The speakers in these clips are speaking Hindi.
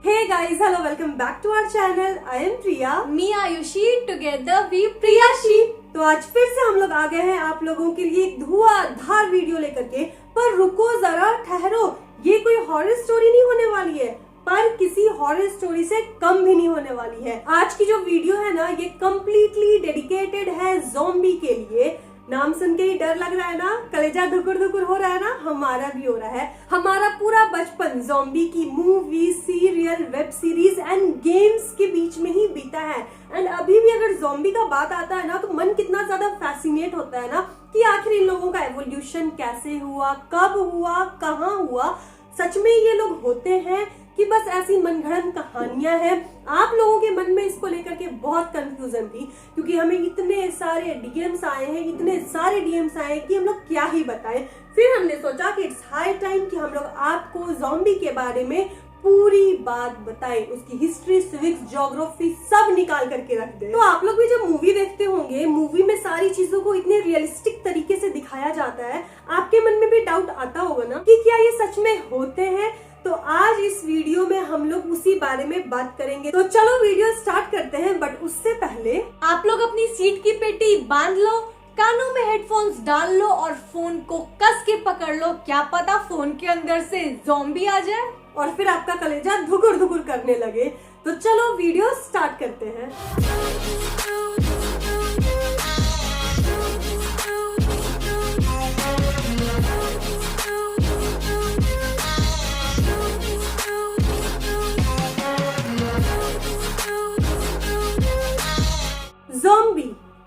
Hey guys, hello, welcome back to our channel. I am Priya. Me Ayushi. Together we Priyashi. तो आज फिर से हम लोग आ गए हैं आप लोगों के लिए एक धुआंधार वीडियो लेकर के। पर रुको जरा, ठहरो, ये कोई हॉरर स्टोरी नहीं होने वाली है, पर किसी हॉरर स्टोरी से कम भी नहीं होने वाली है। आज की जो वीडियो है ना, ये कम्प्लीटली डेडिकेटेड है ज़ॉम्बी के लिए। नाम सुन के ही डर लग रहा है ना, कलेजा धुकुर धुकुर हो रहा है ना, हमारा भी हो रहा है। हमारा पूरा बचपन ज़ॉम्बी की movie, serial, web series and games के बीच में ही बीता है। एंड अभी भी अगर ज़ॉम्बी का बात आता है ना, तो मन कितना ज्यादा फैसिनेट होता है ना कि आखिर इन लोगों का एवोल्यूशन कैसे हुआ, कब हुआ, कहाँ हुआ। सच में ये लोग होते हैं कि बस ऐसी मनगढ़ंत कहानियां हैं? आप लोगों के मन में इसको लेकर के बहुत कंफ्यूजन थी, क्योंकि हमें इतने सारे डीएम्स आए हैं कि हम लोग क्या ही बताएं। फिर हमने सोचा कि इट्स हाई टाइम कि हम लोग आपको ज़ॉम्बी के बारे में पूरी बात बताएं, उसकी हिस्ट्री, सिविक्स, ज्योग्राफी सब निकाल करके रख दें। तो आप लोग भी जब मूवी देखते होंगे, मूवी में सारी चीजों को इतने रियलिस्टिक तरीके से दिखाया जाता है, आपके मन में भी डाउट आता होगा ना कि क्या ये सच में होते हैं। तो आज इस वीडियो में हम लोग उसी बारे में बात करेंगे। तो चलो वीडियो स्टार्ट करते हैं, बट उससे पहले आप लोग अपनी सीट की पेटी बांध लो, कानों में हेडफोन्स डाल लो और फोन को कस के पकड़ लो। क्या पता फोन के अंदर से ज़ॉम्बी आ जाए और फिर आपका कलेजा धुकुर धुकुर करने लगे। तो चलो वीडियो स्टार्ट करते हैं। ज़ॉम्बी,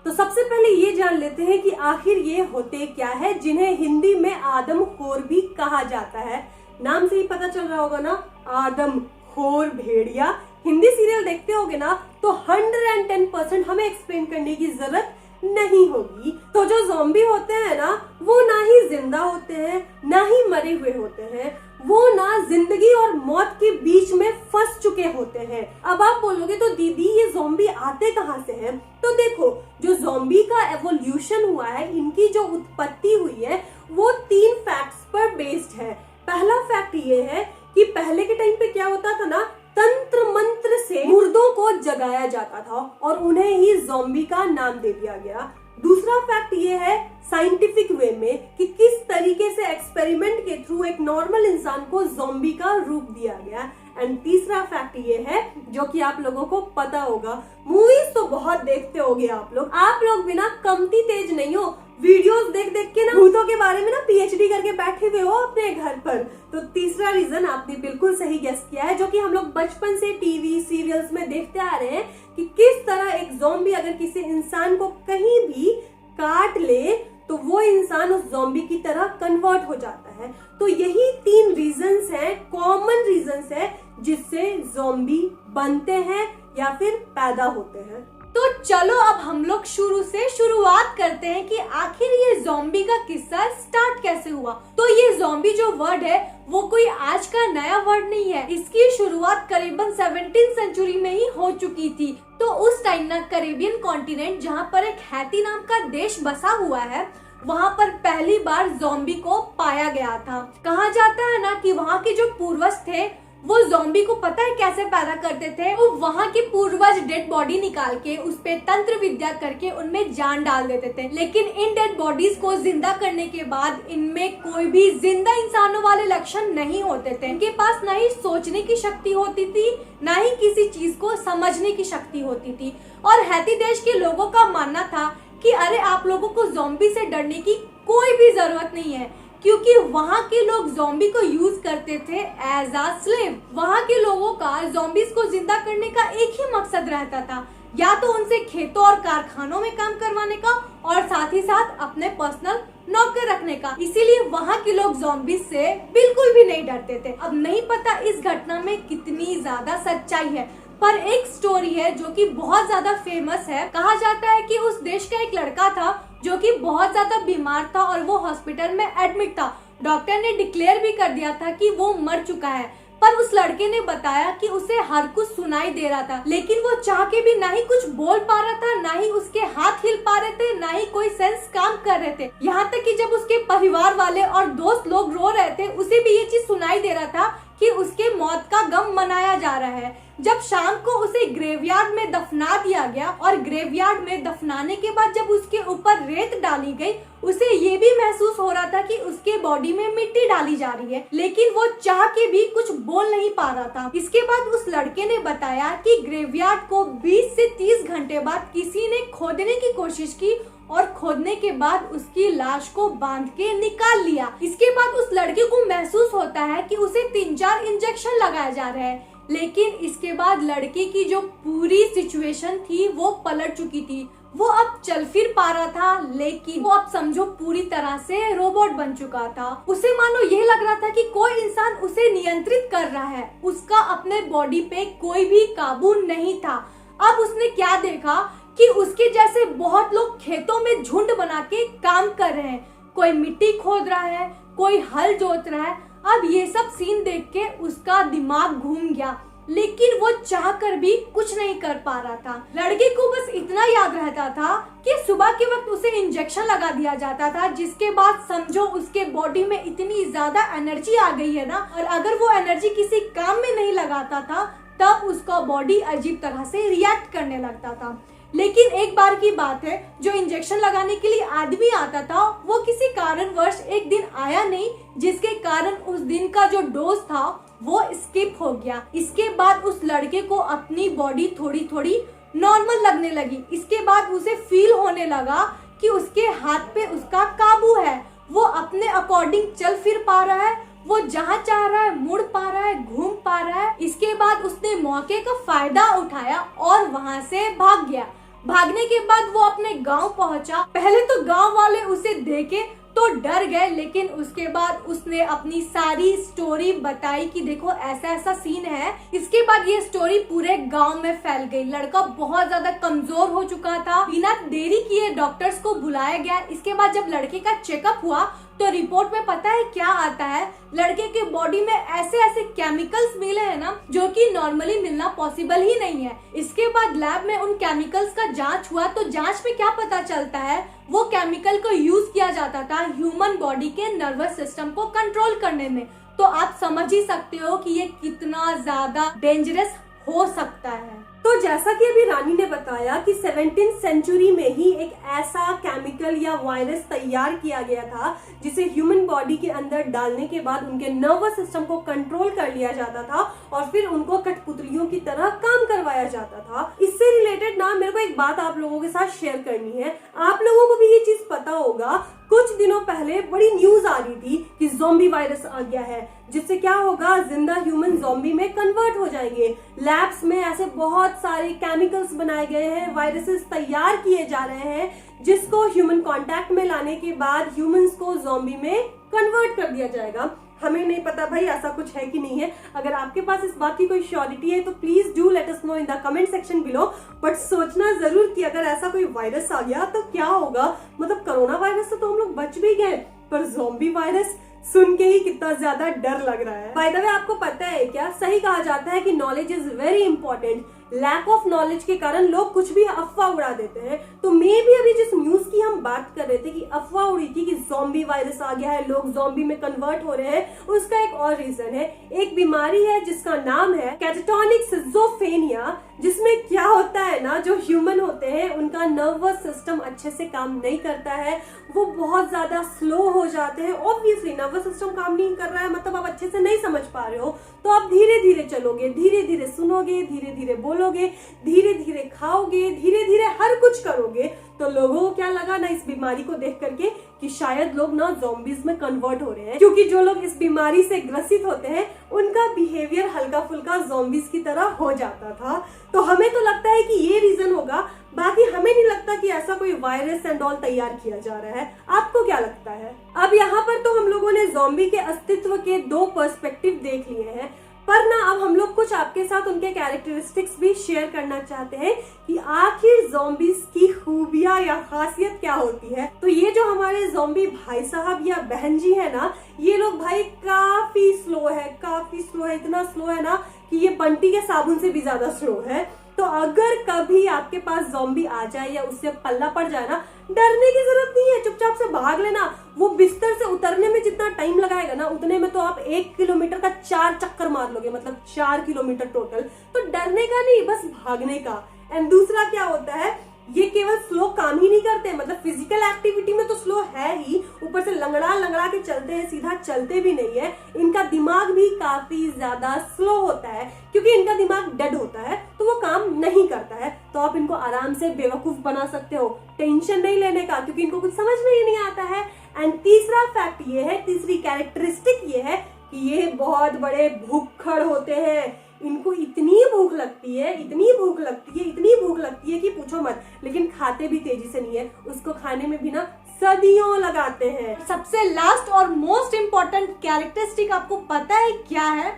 तो सबसे पहले ये जान लेते हैं कि आखिर ये होते क्या है, जिन्हें हिंदी में आदमखोर भी कहा जाता है। नाम से ही पता चल रहा होगा ना, आदमखोर भेड़िया। हिंदी सीरियल देखते होगे ना, तो 110% हमें एक्सप्लेन करने की जरूरत नहीं होगी। तो जो ज़ॉम्बी होते हैं ना, वो ना ही जिंदा होते हैं, ना ही मरे हुए होते हैं, वो ना जिंदगी और मौत के बीच में फंस चुके होते हैं। अब आप बोलोगे तो दीदी ये ज़ॉम्बी आते कहाँ से हैं? तो देखो, जो ज़ॉम्बी का एवोल्यूशन हुआ है, इनकी जो उत्पत्ति हुई है, वो 3 फैक्ट्स पर बेस्ड है। पहला फैक्ट ये है कि पहले के टाइम पे क्या होता था ना, तंत्र मंत्र से मुर्दों को जगाया जाता था और उन्हें ही ज़ॉम्बी का नाम दे दिया गया। दूसरा फैक्ट ये है साइंटिफिक वे में कि किस तरीके से एक्सपेरिमेंट के थ्रू एक नॉर्मल इंसान को ज़ॉम्बी का रूप दिया गया। एंड तीसरा फैक्ट ये है, जो कि आप लोगों को पता होगा, मूवीज तो बहुत देखते होगे आप लोग बिना कमती तेज नहीं हो। वीडियोस देख देख के ना भूतों के बारे में ना पीएचडी करके बैठे हुए हो अपने घर पर। तो तीसरा रीजन आपने बिल्कुल सही गेस किया है, जो कि हम लोग बचपन से टीवी सीरियल्स में देखते आ रहे हैं कि किस तरह एक ज़ॉम्बी अगर किसी इंसान को कहीं भी काट ले तो वो इंसान उस ज़ॉम्बी की तरह कन्वर्ट हो जाता है। तो यही 3 रीजंस हैं, कॉमन रीजंस हैं, जिससे ज़ॉम्बी बनते हैं या फिर पैदा होते हैं। तो चलो अब हम लोग शुरू से शुरुआत करते हैं कि आखिर ये ज़ॉम्बी का किस्सा स्टार्ट कैसे हुआ। तो ये ज़ॉम्बी जो वर्ड है, वो कोई आज का नया वर्ड नहीं है। इसकी शुरुआत करीबन 17th सेंचुरी में ही हो चुकी थी। तो उस टाइम ना कैरेबियन कॉन्टिनेंट, जहाँ पर एक हैती नाम का देश बसा हुआ है, वहाँ पर पहली बार ज़ॉम्बी को पाया गया था। कहा जाता है ना कि वहाँ के जो पूर्वज थे, वो ज़ॉम्बी को पता है कैसे पैदा करते थे? वो वहाँ के पूर्वज डेड बॉडी निकाल के उस पे तंत्र विद्या करके उनमें जान डाल देते थे। लेकिन इन डेड बॉडीज को जिंदा करने के बाद इनमें कोई भी जिंदा इंसानों वाले लक्षण नहीं होते थे। इनके पास ना ही सोचने की शक्ति होती थी, ना ही किसी चीज को समझने की शक्ति होती थी। और हैती देश के लोगों का मानना था कि अरे आप लोगों को ज़ॉम्बी से डरने की कोई भी जरूरत नहीं है, क्योंकि वहाँ के लोग ज़ॉम्बी को यूज करते थे एज अ स्लेव। वहाँ के लोगों का ज़ॉम्बीज को जिंदा करने का एक ही मकसद रहता था, या तो उनसे खेतों और कारखानों में काम करवाने का और साथ ही साथ अपने पर्सनल नौकर रखने का। इसीलिए वहाँ के लोग ज़ॉम्बीज से बिल्कुल भी नहीं डरते थे। अब नहीं पता इस घटना में कितनी ज्यादा सच्चाई है, पर एक स्टोरी है जो कि बहुत ज्यादा फेमस है। कहा जाता है कि उस देश का एक लड़का था जो कि बहुत ज्यादा बीमार था और वो हॉस्पिटल में एडमिट था। डॉक्टर ने डिक्लेयर भी कर दिया था कि वो मर चुका है, पर उस लड़के ने बताया कि उसे हर कुछ सुनाई दे रहा था, लेकिन वो चाह के भी ना ही कुछ बोल पा रहा था, ना ही उसके हाथ हिल पा रहे थे, ना ही कोई सेंस काम कर रहे थे। यहाँ तक कि जब उसके परिवार वाले और दोस्त लोग रो रहे थे, उसे भी ये चीज सुनाई दे रहा था कि उसके मौत का गम मनाया जा रहा है। जब शाम को उसे ग्रेवयार्ड में दफना दिया गया और ग्रेवयार्ड में दफनाने के बाद जब उसके ऊपर रेत डाली गई, उसे ये भी महसूस हो रहा था कि उसके बॉडी में मिट्टी डाली जा रही है, लेकिन वो चाह के भी कुछ बोल नहीं पा रहा था। इसके बाद उस लड़के ने बताया कि ग्रेवयार्ड को 20 से 30 घंटे बाद किसी ने खोदने की कोशिश की और खोदने के बाद उसकी लाश को बांध के निकाल लिया। इसके बाद उस लड़के को महसूस होता है कि उसे 3-4 इंजेक्शन लगाए जा रहे हैं, लेकिन इसके बाद लड़के की जो पूरी सिचुएशन थी वो पलट चुकी थी। वो अब चल फिर पा रहा था, लेकिन वो अब समझो पूरी तरह से रोबोट बन चुका था। उसे मानो ये लग रहा था कि कोई इंसान उसे नियंत्रित कर रहा है, उसका अपने बॉडी पे कोई भी काबू नहीं था। अब उसने क्या देखा कि उसके जैसे बहुत लोग खेतों में झुंड बना के काम कर रहे हैं, कोई मिट्टी खोद रहा है, कोई हल जोत रहा है। अब ये सब सीन देख के उसका दिमाग घूम गया, लेकिन वो चाह कर भी कुछ नहीं कर पा रहा था। लड़के को बस इतना याद रहता था कि सुबह के वक्त उसे इंजेक्शन लगा दिया जाता था, जिसके बाद समझो उसके बॉडी में इतनी ज्यादा एनर्जी आ गई है ना, और अगर वो एनर्जी किसी काम में नहीं लगाता था तब उसका बॉडी अजीब तरह से रिएक्ट करने लगता था। लेकिन एक बार की बात है, जो इंजेक्शन लगाने के लिए आदमी आता था वो किसी कारणवश एक दिन आया नहीं, जिसके कारण उस दिन का जो डोज था वो स्किप हो गया। इसके बाद उस लड़के को अपनी बॉडी थोड़ी थोड़ी नॉर्मल लगने लगी। इसके बाद उसे फील होने लगा कि उसके हाथ पे उसका काबू है, वो अपने अकॉर्डिंग चल फिर पा रहा है, वो जहाँ चाह रहा है मुड़ पा रहा है, घूम पा रहा है। इसके बाद उसने मौके का फायदा उठाया और वहाँ से भाग गया। भागने के बाद वो अपने गांव पहुंचा। पहले तो गांव वाले उसे देखे तो डर गए, लेकिन उसके बाद उसने अपनी सारी स्टोरी बताई कि देखो ऐसा ऐसा सीन है। इसके बाद ये स्टोरी पूरे गांव में फैल गई। लड़का बहुत ज्यादा कमजोर हो चुका था। बिना देरी किए डॉक्टर्स को बुलाया गया। इसके बाद जब लड़के का चेकअप हुआ तो रिपोर्ट में पता है क्या आता है, लड़के के बॉडी में ऐसे ऐसे केमिकल्स मिले हैं ना जो कि नॉर्मली मिलना पॉसिबल ही नहीं है। इसके बाद लैब में उन केमिकल्स का जांच हुआ तो जांच में क्या पता चलता है, वो केमिकल को यूज किया जाता था ह्यूमन बॉडी के नर्वस सिस्टम को कंट्रोल करने में। तो आप समझ ही सकते हो कि ये कितना ज्यादा डेंजरस हो सकता है। तो जैसा कि अभी रानी ने बताया कि 17th सेंचुरी में ही एक ऐसा केमिकल या वायरस तैयार किया गया था जिसे ह्यूमन बॉडी के अंदर डालने के बाद उनके नर्वस सिस्टम को कंट्रोल कर लिया जाता था और फिर उनको कठपुतलियों की तरह काम करवाया जाता था। इससे रिलेटेड ना मेरे को एक बात आप लोगों के साथ शेयर करनी है। आप लोगों को भी ये चीज पता होगा, कुछ दिनों पहले बड़ी न्यूज आ रही थी कि ज़ॉम्बी वायरस आ गया है, जिससे क्या होगा, जिंदा ह्यूमन ज़ॉम्बी में कन्वर्ट हो जाएंगे। लैब्स में ऐसे बहुत सारे केमिकल्स बनाए गए हैं, वायरसेस तैयार किए जा रहे हैं जिसको ह्यूमन कांटेक्ट में लाने के बाद ह्यूमंस को ज़ॉम्बी में कन्वर्ट कर दिया जाएगा। हमें नहीं पता भाई ऐसा कुछ है कि नहीं है। अगर आपके पास इस बात की कोई श्योरिटी है तो please do let us know in the comment section below. But सोचना जरूर कि अगर ऐसा कोई वायरस आ गया तो क्या होगा। मतलब कोरोना वायरस से तो हम लोग बच भी गए, पर ज़ॉम्बी वायरस सुन के ही कितना ज्यादा डर लग रहा है। बाय द वे आपको पता है क्या, सही कहा जाता है कि knowledge is very important. Lack of knowledge के कारण लोग कुछ भी अफवाह उड़ा देते हैं। तो मे भी अभी जिस न्यूज की हम बात कर रहे थे कि अफवाह उड़ी थी कि ज़ॉम्बी वायरस आ गया है, लोग ज़ॉम्बी में कन्वर्ट हो रहे हैं, उसका एक और रीजन है। एक बीमारी है जिसका नाम है कैटाटोनिक सिज़ोफ्रेनिया, जिसमें क्या होता है ना, जो ह्यूमन होते हैं उनका नर्वस सिस्टम अच्छे से काम नहीं करता है, वो बहुत ज्यादा स्लो हो जाते हैं। ऑब्वियसली नर्वस सिस्टम काम नहीं कर रहा है मतलब आप अच्छे से नहीं समझ पा रहे हो, तो आप धीरे धीरे चलोगे, धीरे धीरे सुनोगे, धीरे धीरे बोलोगे, धीरे धीरे खाओगे, धीरे धीरे हर कुछ करोगे। तो लोगों को क्या लगा ना इस बीमारी को देख करके कि शायद लोग ना ज़ॉम्बीज में कन्वर्ट हो रहे हैं, क्योंकि जो लोग इस बीमारी से ग्रसित होते हैं उनका बिहेवियर हल्का फुल्का ज़ॉम्बीज की तरह हो जाता था। तो हमें तो लगता है कि ये रीजन होगा, बाकी हमें नहीं लगता कि ऐसा कोई वायरस एंड ऑल तैयार किया जा रहा है। आपको क्या लगता है? अब यहाँ पर तो हम लोगों ने ज़ॉम्बी के अस्तित्व के 2 पर्सपेक्टिव देख लिए हैं, पर ना अब हम लोग कुछ आपके साथ उनके कैरेक्टरिस्टिक्स भी शेयर करना चाहते हैं कि आखिर ज़ॉम्बीज की खूबियां या खासियत क्या होती है। तो ये जो हमारे ज़ॉम्बी भाई साहब या बहन जी है ना, ये लोग भाई काफी स्लो है, इतना स्लो है ना कि ये बंटी के साबुन से भी ज्यादा स्लो है। तो अगर कभी आपके पास ज़ॉम्बी आ जाए या उससे पल्ला पड़ जाए ना, डरने की जरूरत नहीं है, चुपचाप से भाग लेना। वो बिस्तर से उतरने में जितना टाइम लगाएगा ना, उतने में तो आप 1 किलोमीटर का 4 चक्कर मार लोगे, मतलब 4 किलोमीटर टोटल। तो डरने का नहीं, बस भागने का। एंड दूसरा क्या होता है, ये केवल स्लो काम ही नहीं करते, मतलब फिजिकल एक्टिविटी में तो स्लो है ही, ऊपर से लंगड़ा लंगड़ा के चलते हैं, सीधा चलते भी नहीं है। इनका दिमाग भी काफी ज्यादा स्लो होता है, क्योंकि इनका दिमाग डेड होता है, तो वो काम नहीं करता है। तो आप इनको आराम से बेवकूफ बना सकते हो, टेंशन नहीं लेने का, क्योंकि इनको कुछ समझ में ही नहीं आता है। एंड तीसरा फैक्ट ये है, तीसरी कैरेक्टरिस्टिक ये है कि ये बहुत बड़े भूखड़ होते हैं। इनको इतनी भूख लगती है, इतनी भूख लगती है, इतनी भूख लगती है कि पूछो मत। लेकिन खाते भी तेजी से नहीं है, उसको खाने में भी ना सदियों लगाते हैं। सबसे लास्ट और मोस्ट इम्पोर्टेंट कैरेक्टरिस्टिक आपको पता है क्या है?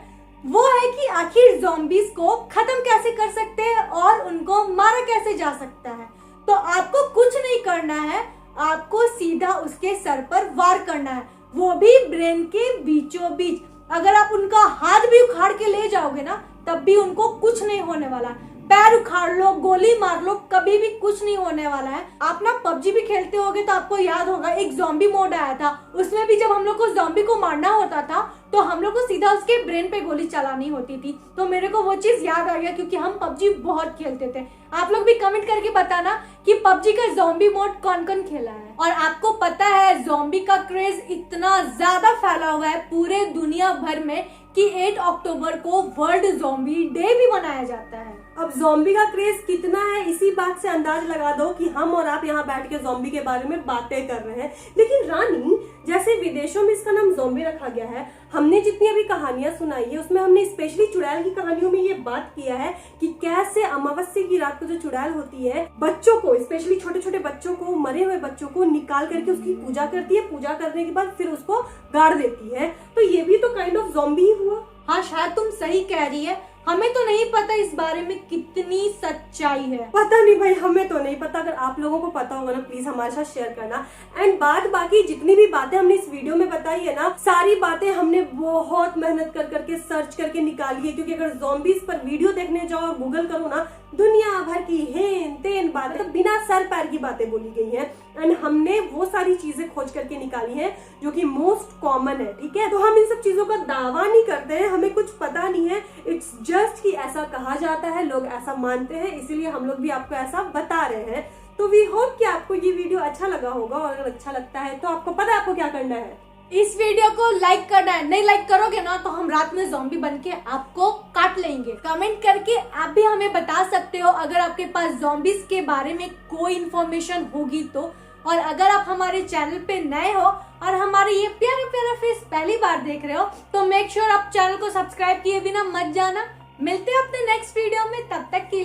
वो है कि आखिर ज़ॉम्बीज को खत्म कैसे कर सकते हैं और उनको मारा कैसे जा सकता है। तो आपको कुछ नहीं करना है, आपको सीधा उसके सर पर वार करना है, वो भी ब्रेन के बीचों बीच। अगर आप उनका हाथ भी उखाड़ के ले जाओगे ना, तब भी उनको कुछ नहीं होने वाला। पैर उखाड़ लो, गोली मार लो, कभी भी कुछ नहीं होने वाला है। आप ना पबजी भी खेलते होगे तो आपको याद होगा एक ज़ॉम्बी मोड आया था, उसमें भी जब हम लोग को ज़ॉम्बी को मारना होता था तो हम लोग को सीधा उसके ब्रेन पे गोली चलानी होती थी। तो मेरे को वो चीज याद आ गया, क्योंकि हम पबजी बहुत खेलते थे। आप लोग भी कमेंट करके बताना कि पबजी का ज़ॉम्बी मोड कौन कौन खेला है। और आपको पता है ज़ॉम्बी का क्रेज इतना ज्यादा फैला हुआ है पूरे दुनिया भर में कि 8 अक्टूबर को वर्ल्ड ज़ॉम्बी डे भी मनाया जाता है। अब ज़ॉम्बी का क्रेज कितना है, इसी बात से अंदाज लगा दो कि हम और आप यहाँ बैठ के ज़ॉम्बी के बारे में बातें कर रहे हैं। लेकिन रानी, जैसे विदेशों में इसका नाम ज़ॉम्बी रखा गया है, हमने जितनी अभी कहानियां सुनाई है उसमें हमने स्पेशली चुड़ैल की कहानियों में ये बात किया है कि कैसे अमावस्या की रात को जो चुड़ैल होती है, बच्चों को, स्पेशली छोटे छोटे बच्चों को, मरे हुए बच्चों को निकाल करके उसकी पूजा करती है। पूजा करने के बाद फिर उसको गाड़ देती है। तो ये भी तो काइंड ऑफ ज़ॉम्बी ही हुआ। हाँ, शायद तुम सही कह रही है। हमें तो नहीं पता इस बारे में कितनी सच्चाई है। पता नहीं भाई, हमें तो नहीं पता। अगर आप लोगों को पता होगा ना, प्लीज हमारे साथ शेयर करना। एंड बाकी जितनी भी बातें हमने इस वीडियो में बताई है ना, सारी बातें हमने बहुत मेहनत कर करके सर्च करके निकाली है। क्योंकि अगर ज़ॉम्बीज पर वीडियो देखने जाओ और गूगल करो ना, दुनिया भर की हेन तेन बातें, तो बिना सर पैर की बातें बोली गई हैं। एंड हमने वो सारी चीजें खोज करके निकाली हैं जो कि मोस्ट कॉमन है। ठीक है, तो हम इन सब चीजों का दावा नहीं करते हैं, हमें कुछ पता नहीं है। इट्स जस्ट कि ऐसा कहा जाता है, लोग ऐसा मानते हैं, इसीलिए हम लोग भी आपको ऐसा बता रहे हैं। तो वी होप कि आपको ये वीडियो अच्छा लगा होगा। और अगर अच्छा लगता है तो आपको पता है आपको क्या करना है। इस वीडियो को लाइक करना है, नहीं लाइक करोगे ना तो हम रात में ज़ॉम्बी बन के आपको काट लेंगे। कमेंट करके आप भी हमें बता सकते हो अगर आपके पास ज़ॉम्बीज के बारे में कोई इन्फॉर्मेशन होगी तो। और अगर आप हमारे चैनल पे नए हो और हमारे ये प्यारा प्यारा फेस पहली बार देख रहे हो तो मेक श्योर आप चैनल को सब्सक्राइब किए बिना मत जाना। मिलते हैं अपने नेक्स्ट वीडियो में, तब तक के